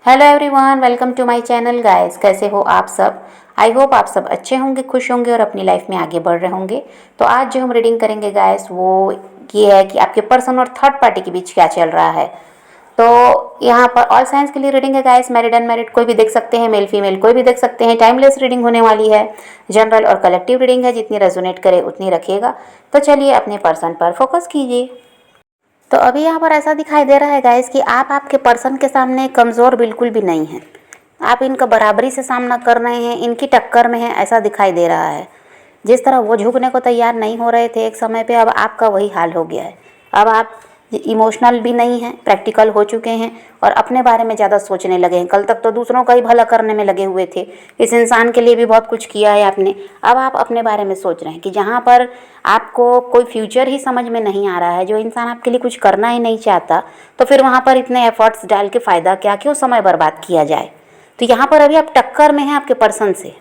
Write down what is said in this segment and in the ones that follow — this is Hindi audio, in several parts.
Hello everyone, welcome to my channel guys. कैसे हो आप सब? आई होप आप सब अच्छे होंगे, खुश होंगे और अपनी लाइफ में आगे बढ़ रहे होंगे। तो आज जो हम रीडिंग करेंगे गाइस वो ये है कि आपके पर्सन और थर्ड पार्टी के बीच क्या चल रहा है। तो यहाँ पर ऑल साइंस के लिए रीडिंग है गाइस। मैरिड अनमैरिड कोई भी देख सकते हैं, मेल फीमेल कोई भी देख सकते हैं। टाइमलेस रीडिंग होने वाली है। जनरल और कलेक्टिव रीडिंग है, जितनी रेजोनेट करे उतनी रखिएगा। तो चलिए अपने पर्सन पर फोकस कीजिए। तो अभी यहाँ पर ऐसा दिखाई दे रहा है गाइस कि आप आपके पर्सन के सामने कमज़ोर बिल्कुल भी नहीं हैं। आप इनका बराबरी से सामना कर रहे हैं, इनकी टक्कर में हैं, ऐसा दिखाई दे रहा है। जिस तरह वो झुकने को तैयार नहीं हो रहे थे एक समय पे, अब आपका वही हाल हो गया है। अब आप इमोशनल भी नहीं हैं, प्रैक्टिकल हो चुके हैं और अपने बारे में ज़्यादा सोचने लगे हैं। कल तक तो दूसरों का ही भला करने में लगे हुए थे, इस इंसान के लिए भी बहुत कुछ किया है आपने। अब आप अपने बारे में सोच रहे हैं कि जहाँ पर आपको कोई फ्यूचर ही समझ में नहीं आ रहा है, जो इंसान आपके लिए कुछ करना ही नहीं चाहता, तो फिर वहाँ पर इतने एफर्ट्स डाल के फ़ायदा क्या, क्यों समय बर्बाद किया जाए। तो यहाँ पर अभी आप टक्कर में हैं आपके पर्सन से।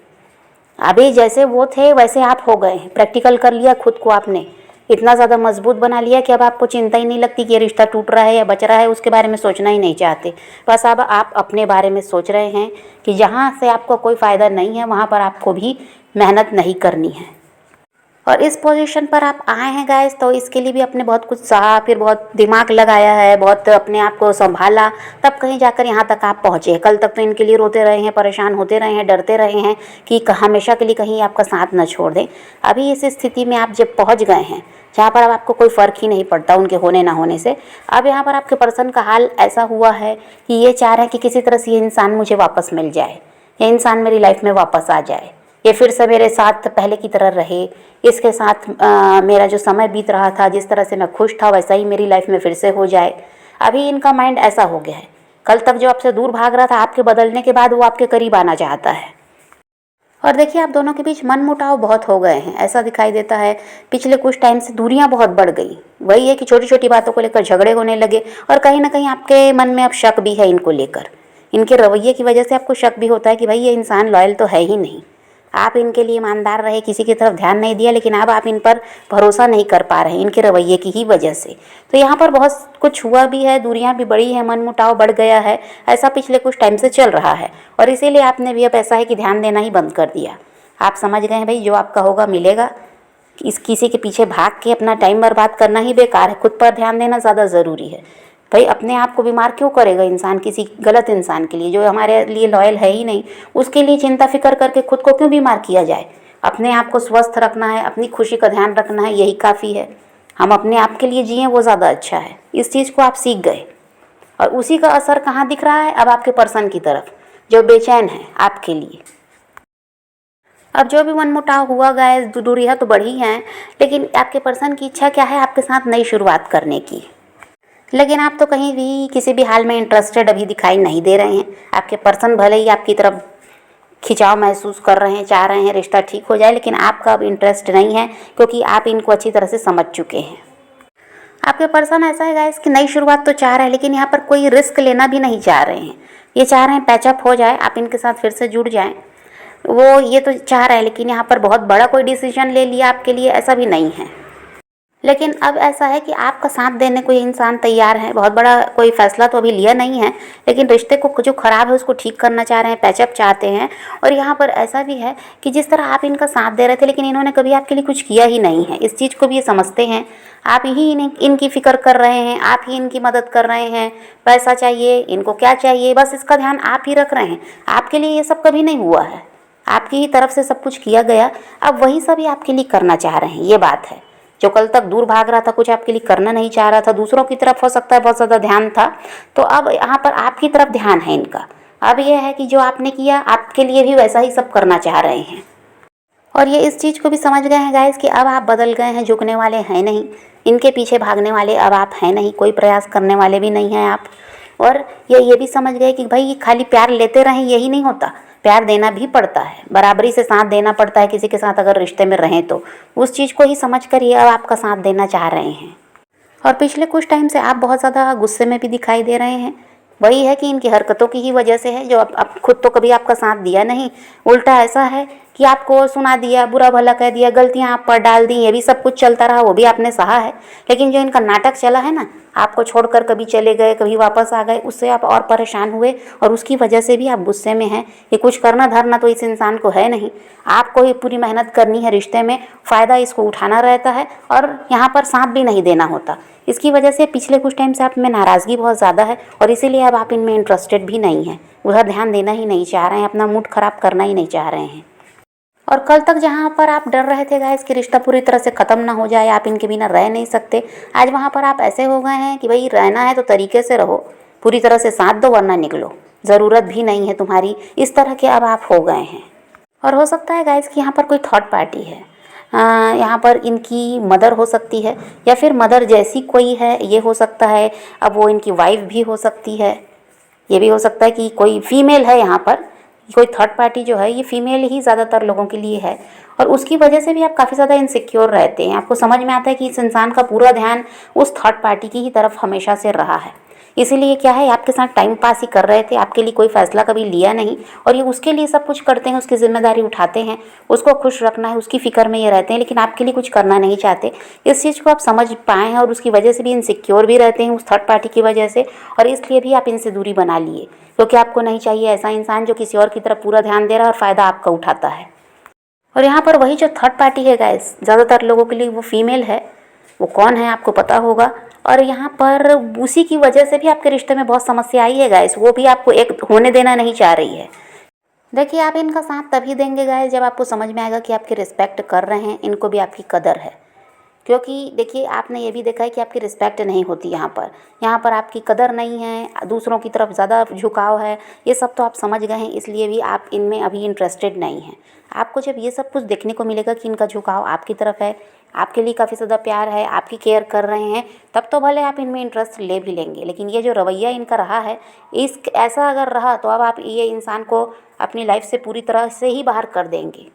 अभी जैसे वो थे वैसे आप हो गए हैं। प्रैक्टिकल कर लिया खुद को आपने, इतना ज़्यादा मजबूत बना लिया कि अब आपको चिंता ही नहीं लगती कि ये रिश्ता टूट रहा है या बच रहा है, उसके बारे में सोचना ही नहीं चाहते। बस अब आप अपने बारे में सोच रहे हैं कि जहाँ से आपको कोई फ़ायदा नहीं है वहाँ पर आपको भी मेहनत नहीं करनी है। और इस पोजीशन पर आप आए हैं गाइस, तो इसके लिए भी आपने बहुत कुछ सहा, फिर बहुत दिमाग लगाया है, बहुत अपने आप को संभाला, तब कहीं जाकर यहाँ तक आप पहुँचे। कल तक तो इनके लिए रोते रहे हैं, परेशान होते रहे हैं, डरते रहे हैं कि हमेशा के लिए कहीं आपका साथ न छोड़ दें। अभी इस स्थिति में आप जब पहुँच गए हैं जहाँ पर अब आपको कोई फ़र्क ही नहीं पड़ता उनके होने ना होने से, अब यहाँ पर आपके पर्सन का हाल ऐसा हुआ है कि ये चाह रहे हैं कि किसी तरह से ये इंसान मुझे वापस मिल जाए, ये इंसान मेरी लाइफ में वापस आ जाए, ये फिर से मेरे साथ पहले की तरह रहे, इसके साथ मेरा जो समय बीत रहा था, जिस तरह से मैं खुश था, वैसा ही मेरी लाइफ में फिर से हो जाए। अभी इनका माइंड ऐसा हो गया है। कल तक जो आपसे दूर भाग रहा था, आपके बदलने के बाद वो आपके करीब आना चाहता है। और देखिए आप दोनों के बीच मनमुटाव बहुत हो गए हैं, ऐसा दिखाई देता है। पिछले कुछ टाइम से दूरियां बहुत बढ़ गई। वही है कि छोटी छोटी बातों को लेकर झगड़े होने लगे और कहीं ना कहीं आपके मन में अब शक भी है इनको लेकर। इनके रवैये की वजह से आपको शक भी होता है कि भाई ये इंसान लॉयल तो है ही नहीं। आप इनके लिए ईमानदार रहे, किसी की तरफ ध्यान नहीं दिया, लेकिन अब आप इन पर भरोसा नहीं कर पा रहे इनके रवैये की ही वजह से। तो यहाँ पर बहुत कुछ हुआ भी है, दूरियां भी बढ़ी हैं, मनमुटाव बढ़ गया है, ऐसा पिछले कुछ टाइम से चल रहा है। और इसीलिए आपने भी अब ऐसा है कि ध्यान देना ही बंद कर दिया। आप समझ गए हैं भाई जो आपका होगा मिलेगा। इस किसी के पीछे भाग के अपना टाइम बर्बाद करना ही बेकार है, खुद पर ध्यान देना ज़्यादा ज़रूरी है। भाई अपने आप को बीमार क्यों करेगा इंसान किसी गलत इंसान के लिए, जो हमारे लिए लॉयल है ही नहीं, उसके लिए चिंता फिक्र करके खुद को क्यों बीमार किया जाए। अपने आप को स्वस्थ रखना है, अपनी खुशी का ध्यान रखना है, यही काफ़ी है। हम अपने आप के लिए जिएं वो ज़्यादा अच्छा है। इस चीज़ को आप सीख गए और उसी का असर कहाँ दिख रहा है, अब आपके पर्सन की तरफ, जो बेचैन है आपके लिए। अब जो भी मनमुटाव हुआ गाइस, दूरियां तो बढ़ी हैं, लेकिन आपके पर्सन की इच्छा क्या है, आपके साथ नई शुरुआत करने की। लेकिन आप तो कहीं भी किसी भी हाल में इंटरेस्टेड अभी दिखाई नहीं दे रहे हैं। आपके पर्सन भले ही आपकी तरफ खिंचाव महसूस कर रहे हैं, चाह रहे हैं रिश्ता ठीक हो जाए, लेकिन आपका अब इंटरेस्ट नहीं है, क्योंकि आप इनको अच्छी तरह से समझ चुके हैं। आपके पर्सन ऐसा है गाइस कि नई शुरुआत तो चाह रहे हैं, लेकिन यहाँ पर कोई रिस्क लेना भी नहीं चाह रहे हैं। ये चाह रहे हैं पैचअप हो जाए, आप इनके साथ फिर से जुड़ जाएं। वो ये तो चाह रहे हैं, लेकिन यहाँ पर बहुत बड़ा कोई डिसीजन ले लिया आपके लिए, ऐसा भी नहीं है। लेकिन अब ऐसा है कि आपका साथ देने को ये इंसान तैयार है। बहुत बड़ा कोई फैसला तो अभी लिया नहीं है, लेकिन रिश्ते को जो ख़राब है उसको ठीक करना चाह रहे हैं, पैचअप चाहते हैं। और यहाँ पर ऐसा भी है कि जिस तरह आप इनका साथ दे रहे थे, लेकिन इन्होंने कभी आपके लिए कुछ किया ही नहीं है, इस चीज़ को भी ये समझते हैं। आप ही इनकी फ़िक्र कर रहे हैं, आप ही इनकी मदद कर रहे हैं। पैसा चाहिए, इनको क्या चाहिए, बस इसका ध्यान आप ही रख रहे हैं। आपके लिए ये सब कभी नहीं हुआ है, आपकी ही तरफ से सब कुछ किया गया। अब वही सभी आपके लिए करना चाह रहे हैं, ये बात है। जो कल तक दूर भाग रहा था, कुछ आपके लिए करना नहीं चाह रहा था, दूसरों की तरफ हो सकता है बहुत ज़्यादा ध्यान था, तो अब यहाँ पर आपकी तरफ ध्यान है इनका। अब यह है कि जो आपने किया, आपके लिए भी वैसा ही सब करना चाह रहे हैं। और ये इस चीज़ को भी समझ गए हैं गाइस कि अब आप बदल गए हैं, झुकने वाले हैं नहीं, इनके पीछे भागने वाले अब आप हैं नहीं, कोई प्रयास करने वाले भी नहीं हैं आप। और ये भी समझ गए कि भाई खाली प्यार लेते रहें यही नहीं होता, प्यार देना भी पड़ता है, बराबरी से साथ देना पड़ता है किसी के साथ अगर रिश्ते में रहें तो। उस चीज़ को ही समझ कर ये अब आपका साथ देना चाह रहे हैं। और पिछले कुछ टाइम से आप बहुत ज़्यादा गुस्से में भी दिखाई दे रहे हैं। वही है कि इनकी हरकतों की ही वजह से है, जो आप खुद तो कभी आपका साथ दिया नहीं, उल्टा ऐसा है कि आपको सुना दिया, बुरा भला कह दिया, गलतियां आप पर डाल दी, ये भी सब कुछ चलता रहा, वो भी आपने सहा है। लेकिन जो इनका नाटक चला है ना, आपको छोड़कर कभी चले गए, कभी वापस आ गए, उससे आप और परेशान हुए और उसकी वजह से भी आप गुस्से में हैं। ये कुछ करना धरना तो इस इंसान को है नहीं। आपको ही पूरी मेहनत करनी है रिश्ते में, फ़ायदा इसको उठाना रहता है और यहाँ पर साथ भी नहीं देना होता। इसकी वजह से पिछले कुछ टाइम से आप में नाराज़गी बहुत ज़्यादा है और इसीलिए अब आप इनमें इंटरेस्टेड भी नहीं हैं, उधर ध्यान देना ही नहीं चाह रहे हैं, अपना मूड ख़राब करना ही नहीं चाह रहे हैं। और कल तक जहाँ पर आप डर रहे थे गाइस कि रिश्ता पूरी तरह से ख़त्म ना हो जाए, आप इनके बिना रह नहीं सकते, आज वहाँ पर आप ऐसे हो गए हैं कि भाई रहना है तो तरीके से रहो, पूरी तरह से साथ दो वरना निकलो, ज़रूरत भी नहीं है तुम्हारी, इस तरह के अब आप हो गए हैं। और हो सकता है गाइस कि यहाँ पर कोई थर्ड पार्टी है, यहाँ पर इनकी मदर हो सकती है या फिर मदर जैसी कोई है, ये हो सकता है। अब वो इनकी वाइफ भी हो सकती है, ये भी हो सकता है कि कोई फीमेल है यहाँ पर, कोई थर्ड पार्टी जो है ये फीमेल ही ज़्यादातर लोगों के लिए है और उसकी वजह से भी आप काफ़ी ज़्यादा इनसिक्योर रहते हैं। आपको समझ में आता है कि इस इंसान का पूरा ध्यान उस थर्ड पार्टी की ही तरफ हमेशा से रहा है, इसीलिए क्या है आपके साथ टाइम पास ही कर रहे थे, आपके लिए कोई फ़ैसला कभी लिया नहीं और ये उसके लिए सब कुछ करते हैं, उसकी ज़िम्मेदारी उठाते हैं, उसको खुश रखना है, उसकी फ़िक्र में ये रहते हैं, लेकिन आपके लिए कुछ करना नहीं चाहते। इस चीज़ को आप समझ पाए हैं और उसकी वजह से भी इनसिक्योर भी रहते हैं उस थर्ड पार्टी की वजह से, और इसलिए भी आप इनसे दूरी बना लिए, क्योंकि आपको नहीं चाहिए ऐसा इंसान जो किसी और की तरफ पूरा ध्यान दे रहा है और फ़ायदा आपका उठाता है। और यहाँ पर वही जो थर्ड पार्टी है गाइस, ज़्यादातर लोगों के लिए वो फीमेल है, वो कौन है आपको पता होगा। और यहाँ पर उसी की वजह से भी आपके रिश्ते में बहुत समस्या आई है गाइस, वो भी आपको एक होने देना नहीं चाह रही है। देखिए आप इनका साथ तभी देंगे गाइस जब आपको समझ में आएगा कि आपकी रिस्पेक्ट कर रहे हैं, इनको भी आपकी कदर है। क्योंकि देखिए आपने ये भी देखा है कि आपकी रिस्पेक्ट नहीं होती यहाँ पर आपकी कदर नहीं है, दूसरों की तरफ ज़्यादा झुकाव है, ये सब तो आप समझ गए हैं, इसलिए भी आप इनमें अभी इंटरेस्टेड नहीं हैं। आपको जब ये सब कुछ देखने को मिलेगा कि इनका झुकाव आपकी तरफ है, आपके लिए काफ़ी ज़्यादा प्यार है, आपकी केयर कर रहे हैं, तब तो भले आप इनमें इंटरेस्ट ले भी लेंगे। लेकिन ये जो रवैया इनका रहा है, इस ऐसा अगर रहा तो अब आप ये इंसान को अपनी लाइफ से पूरी तरह से ही बाहर कर देंगे।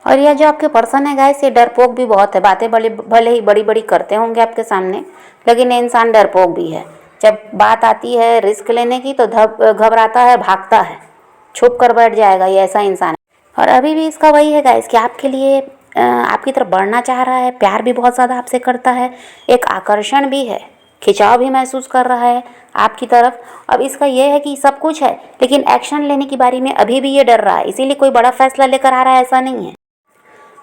और यह जो आपके पर्सन है गाइस, ये डरपोक भी बहुत है, बातें भले ही बड़ी बड़ी करते होंगे आपके सामने, लेकिन ये इंसान डरपोक भी है। जब बात आती है रिस्क लेने की तो घबराता है, भागता है, छुप कर बैठ जाएगा, ये ऐसा इंसान है। और अभी भी इसका वही है गाइस कि आपके लिए आपकी तरफ बढ़ना चाह रहा है, प्यार भी बहुत ज़्यादा आपसे करता है, एक आकर्षण भी है, खिंचाव भी महसूस कर रहा है आपकी तरफ। अब इसका यह है कि सब कुछ है लेकिन एक्शन लेने की बारी में अभी भी ये डर रहा है, इसीलिए कोई बड़ा फैसला लेकर आ रहा है ऐसा नहीं है।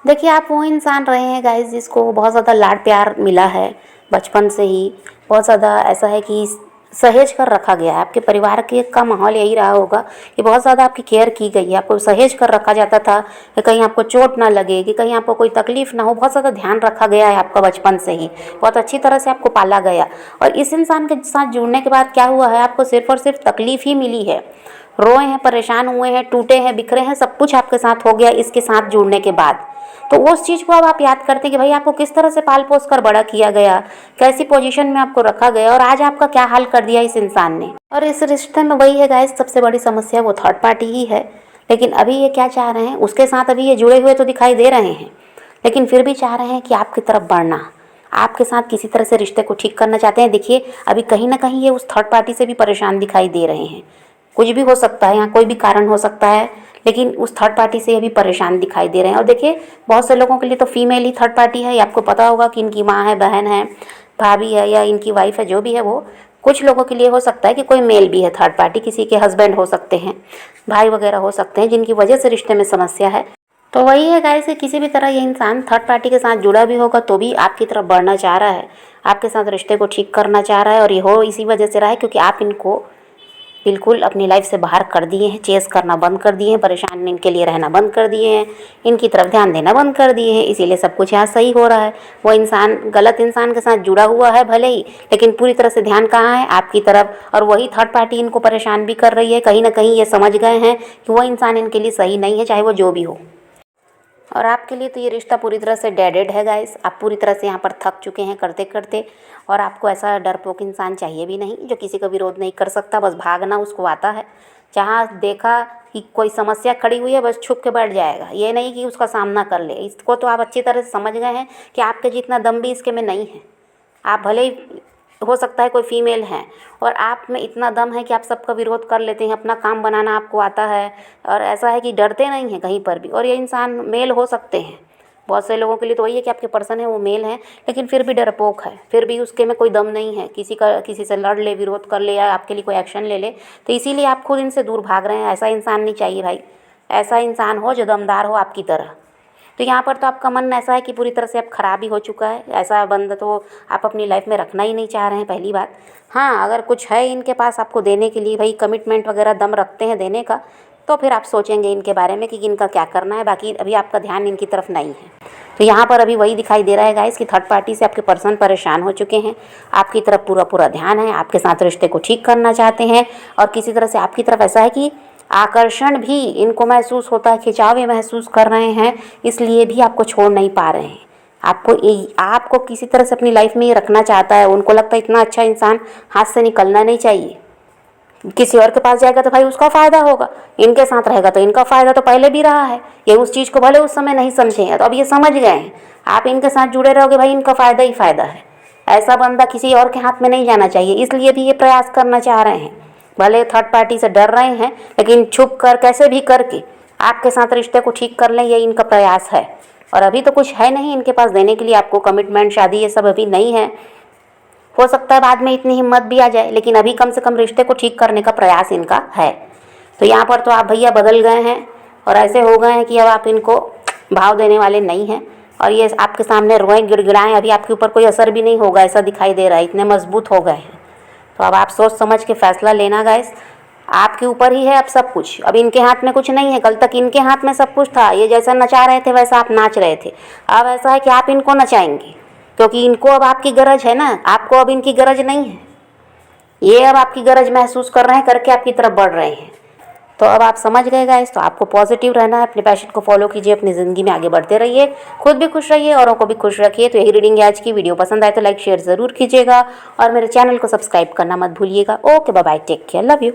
देखिए आप वो इंसान रहे हैं गाइस जिसको बहुत ज़्यादा लाड प्यार मिला है बचपन से ही, बहुत ज़्यादा ऐसा है कि सहेज कर रखा गया है, आपके परिवार के का माहौल यही रहा होगा कि बहुत ज़्यादा आपकी केयर की गई है, आपको सहेज कर रखा जाता था कि कहीं आपको चोट ना लगे, कि कहीं आपको कोई तकलीफ़ ना हो, बहुत ज़्यादा ध्यान रखा गया है आपका बचपन से ही, बहुत अच्छी तरह से आपको पाला गया। और इस इंसान के साथ जुड़ने के बाद क्या हुआ है, आपको सिर्फ और सिर्फ तकलीफ़ ही मिली है, रोए हैं, परेशान हुए हैं, टूटे हैं, बिखरे हैं, सब कुछ आपके साथ हो गया इसके साथ जुड़ने के बाद। तो उस चीज़ को अब आप याद करते हैं कि भाई आपको किस तरह से पाल पोस कर बड़ा किया गया, कैसी पोजीशन में आपको रखा गया और आज आपका क्या हाल कर दिया इस इंसान ने। और इस रिश्ते में वही है गाइस, सबसे बड़ी समस्या वो थर्ड पार्टी ही है। लेकिन अभी ये क्या चाह रहे हैं, उसके साथ अभी ये जुड़े हुए तो दिखाई दे रहे हैं, लेकिन फिर भी चाह रहे हैं कि आपकी तरफ बढ़ना, आपके साथ किसी तरह से रिश्ते को ठीक करना चाहते हैं। देखिए अभी कहीं ना कहीं ये उस थर्ड पार्टी से भी परेशान दिखाई दे रहे हैं, कुछ भी हो सकता है, यहाँ कोई भी कारण हो सकता है, लेकिन उस थर्ड पार्टी से ये भी परेशान दिखाई दे रहे हैं। और देखिए बहुत से लोगों के लिए तो फीमेल ही थर्ड पार्टी है, ये आपको पता होगा कि इनकी माँ है, बहन है, भाभी है या इनकी वाइफ है, जो भी है वो। कुछ लोगों के लिए हो सकता है कि कोई मेल भी है थर्ड पार्टी, किसी के हस्बैंड हो सकते हैं, भाई वगैरह हो सकते हैं, जिनकी वजह से रिश्ते में समस्या है। तो वही है गाइस कि किसी भी तरह ये इंसान थर्ड पार्टी के साथ जुड़ा भी होगा तो भी आपकी तरफ बढ़ना चाह रहा है, आपके साथ रिश्ते को ठीक करना चाह रहा है। और ये हो इसी वजह से रहा है क्योंकि आप इनको बिल्कुल अपनी लाइफ से बाहर कर दिए हैं, चेस करना बंद कर दिए हैं, परेशान इनके लिए रहना बंद कर दिए हैं, इनकी तरफ ध्यान देना बंद कर दिए हैं, इसीलिए सब कुछ यहाँ सही हो रहा है। वो इंसान गलत इंसान के साथ जुड़ा हुआ है भले ही, लेकिन पूरी तरह से ध्यान कहाँ है, आपकी तरफ। और वही थर्ड पार्टी इनको परेशान भी कर रही है, कहीं ना कहीं ये समझ गए हैं कि वो इंसान इनके लिए सही नहीं है, चाहे वो जो भी हो। और आपके लिए तो ये रिश्ता पूरी तरह से डेडेड है गाइस, आप पूरी तरह से यहाँ पर थक चुके हैं करते करते। और आपको ऐसा डरपोक इंसान चाहिए भी नहीं जो किसी का विरोध नहीं कर सकता, बस भागना उसको आता है। जहाँ देखा कि कोई समस्या खड़ी हुई है बस छुप के बैठ जाएगा, ये नहीं कि उसका सामना कर ले। इसको तो आप अच्छी तरह से समझ गए हैं कि आपके जितना दम भी इसके में नहीं है। आप भले ही हो सकता है कोई फीमेल है और आप में इतना दम है कि आप सबका विरोध कर लेते हैं, अपना काम बनाना आपको आता है, और ऐसा है कि डरते नहीं हैं कहीं पर भी। और ये इंसान मेल हो सकते हैं, बहुत से लोगों के लिए तो वही है कि आपके पर्सन है वो मेल है, लेकिन फिर भी डरपोक है, फिर भी उसके में कोई दम नहीं है, किसी से लड़ ले, विरोध कर ले या आपके लिए कोई एक्शन ले ले, तो इसीलिए आप खुद इनसे दूर भाग रहे हैं। ऐसा इंसान नहीं चाहिए भाई, ऐसा इंसान हो जो दमदार हो आपकी तरह। तो यहाँ पर तो आपका मन ऐसा है कि पूरी तरह से अब ख़राब ही हो चुका है। ऐसा बंदा तो आप अपनी लाइफ में रखना ही नहीं चाह रहे हैं, पहली बात। हाँ, अगर कुछ है इनके पास आपको देने के लिए, भाई कमिटमेंट वगैरह दम रखते हैं देने का, तो फिर आप सोचेंगे इनके बारे में कि इनका क्या करना है। बाकी अभी आपका ध्यान इनकी तरफ नहीं है। तो यहाँ पर अभी वही दिखाई दे रहा है गाइस कि थर्ड पार्टी से आपके पर्सन परेशान हो चुके हैं, आपकी तरफ पूरा ध्यान है, आपके साथ रिश्ते को ठीक करना चाहते हैं, और किसी तरह से आपकी तरफ ऐसा है कि आकर्षण भी इनको महसूस होता है, खिंचाव भी महसूस कर रहे हैं, इसलिए भी आपको छोड़ नहीं पा रहे हैं। आपको किसी तरह से अपनी लाइफ में ये रखना चाहता है। उनको लगता है इतना अच्छा इंसान हाथ से निकलना नहीं चाहिए, किसी और के पास जाएगा तो भाई उसका फ़ायदा होगा, इनके साथ रहेगा तो इनका फ़ायदा तो पहले भी रहा है। ये उस चीज़ को भले उस समय नहीं समझे हैं, तो अब ये समझ गए हैं। आप इनके साथ जुड़े रहोगे भाई, इनका फ़ायदा ही फ़ायदा है। ऐसा बंदा किसी और के हाथ में नहीं जाना चाहिए, इसलिए भी ये प्रयास करना चाह रहे हैं। भले थर्ड पार्टी से डर रहे हैं, लेकिन छुप कर कैसे भी करके आपके साथ रिश्ते को ठीक कर लें, ये इनका प्रयास है। और अभी तो कुछ है नहीं इनके पास देने के लिए आपको, कमिटमेंट, शादी, ये सब अभी नहीं है। हो सकता है बाद में इतनी हिम्मत भी आ जाए, लेकिन अभी कम से कम रिश्ते को ठीक करने का प्रयास इनका है। तो यहाँ पर तो आप भैया बदल गए हैं और ऐसे हो गए हैं कि अब आप इनको भाव देने वाले नहीं हैं, और ये आपके सामने रोएं, गिड़गिड़ाएं, अभी आपके ऊपर कोई असर भी नहीं होगा, ऐसा दिखाई दे रहा है। इतने मजबूत हो गए हैं। तो अब आप सोच समझ के फैसला लेना गाइस, आपके ऊपर ही है अब सब कुछ। अब इनके हाथ में कुछ नहीं है, कल तक इनके हाथ में सब कुछ था। ये जैसा नचा रहे थे वैसा आप नाच रहे थे। अब ऐसा है कि आप इनको नचाएंगे, क्योंकि इनको अब आपकी गरज है ना, आपको अब इनकी गरज नहीं है। ये अब आपकी गरज महसूस कर रहे हैं, करके आपकी तरफ बढ़ रहे हैं। तो अब आप समझ गए गाइस। तो आपको पॉजिटिव रहना है, अपने पैशन को फॉलो कीजिए, अपनी ज़िंदगी में आगे बढ़ते रहिए, खुद भी खुश रहिए, औरों को भी खुश रखिए। तो यही रीडिंग है आज की। वीडियो पसंद आए तो लाइक शेयर ज़रूर कीजिएगा, और मेरे चैनल को सब्सक्राइब करना मत भूलिएगा। Okay, bye bye, take care, love you.